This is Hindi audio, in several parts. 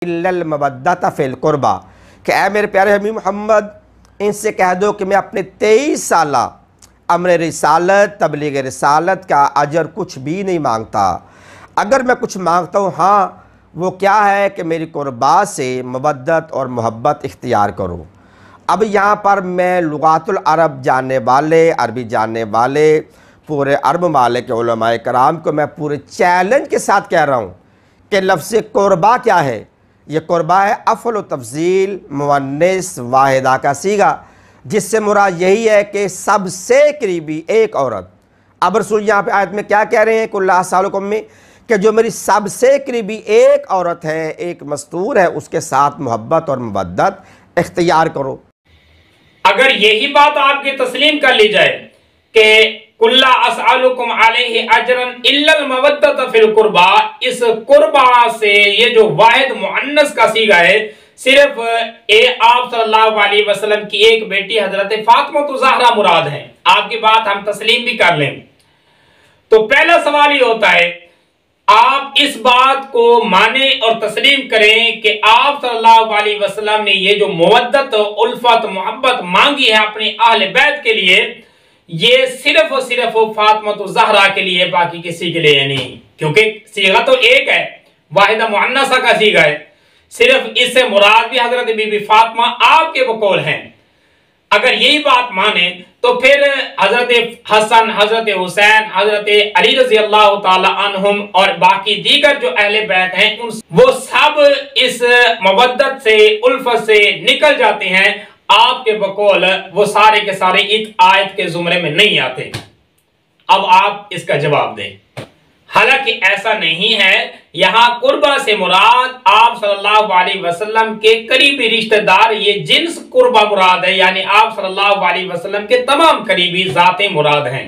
इल्लल मवद्दत फिल कुर्बा, कि ऐ मेरे प्यारे हबीब मोहम्मद, इनसे कह दो कि मैं अपने 23 साला अमर रिसालत तबलीग रिसालत का अजर कुछ भी नहीं मांगता। अगर मैं कुछ मांगता हूँ, हाँ, वो क्या है कि मेरी कुर्बा से मवद्दत और मोहब्बत इख्तियार करो। अब यहाँ पर मैं लुगातुल अरब जानने वाले, अरबी जानने वाले पूरे अरब मालिक के उलमाए कराम को मैं पूरे चैलेंज के साथ कह रहा हूँ कि लफ्ज़ कुर्बा क्या है। ये कुर्बा है अफ़ल तफ़ज़ील मुअन्निस वाहिदा का सीगा, जिससे मुराद यही है कि सबसे करीबी एक औरत। अब रसूल यहाँ पे आयत में क्या कह रहे हैं, कुल्ला सालुकुम में, कि जो मेरी सबसे करीबी एक औरत है, एक मस्तूर है, उसके साथ मोहब्बत और मवद्दत इख्तियार करो। अगर यही बात आपकी तस्लीम कर ली जाए कि कुल्ला असअलुकुम अलैहि अजरन इल्लल मवद्दत फिल कुर्बा, इस कुर्बा से ये जो वाहिद मुअन्नस का सीगा है, सिर्फ आप सल्लल्लाहु अलैहि वसल्लम की एक बेटी हजरत फातिमा ज़हरा मुराद है, आपकी बात हम तस्लीम भी कर लें। तो पहला सवाल ये होता है, आप इस बात को माने और तस्लीम करें कि आप सल्लल्लाहु अलैहि वसल्लम ने ये जो मुवद्दत उल्फत मोहब्बत मांगी है अपने अहले बैत के लिए, ये सिर्फ और सिर्फ फातिमा ज़हरा के लिए, बाकी किसी के लिए नहीं। क्योंकि सीगा तो एक है, वाहिदा मुअन्नसा का सीगा है, सिर्फ इससे मुराद भी हजरत बीबी फातिमा आपके बकौल हैं। अगर यही बात माने तो फिर हजरत हसन, हजरत हुसैन, हजरत अली रज़ी अल्लाह ताला अन्हुम और बाकी दीगर जो अहले बैत हैं, वो सब इस मवद्दत से, उल्फत से निकल जाते हैं। आपके बकौल वो सारे के सारे एक आयत के जुमरे में नहीं आते। अब आप इसका जवाब दें। हालांकि ऐसा नहीं है, यहां कुर्बा से मुराद आप सल्लल्लाहु अलैहि वसल्लम के करीबी रिश्तेदार, ये जिन्स कुर्बा मुराद है, यानी आप सल्लल्लाहु अलैहि वसल्लम के तमाम करीबी जातें मुराद हैं।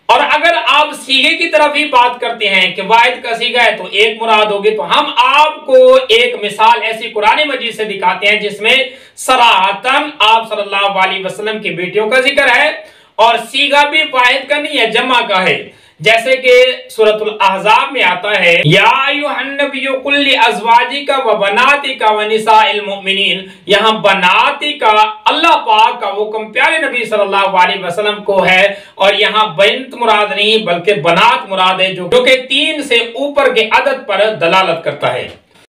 और अगर आप सीगे की तरफ ही बात करते हैं कि वाहिद का सीगा है तो एक मुराद होगी, तो हम आपको एक मिसाल ऐसी कुरान मजीद से दिखाते हैं जिसमें सराहतन आप सल्लल्लाहु अलैहि वसल्लम की बेटियों का जिक्र है और सीगा भी वाहिद का नहीं है, जमा का है। जैसे कि सूरतुल अहज़ाब में आता है, या अय्युहन नबिय्यु कुल्ली अज़वाजिका व बनातिका व निसाइल मुमिनीन, यहाँ बनातिका अल्लाह पाक का हुक्म प्यारे नबी सल्लल्लाहु अलैहि वसल्लम को है, और यहाँ बंत मुराद नहीं बल्कि बनात मुराद है, जो कि 3 से ऊपर के अदद पर दलालत करता है।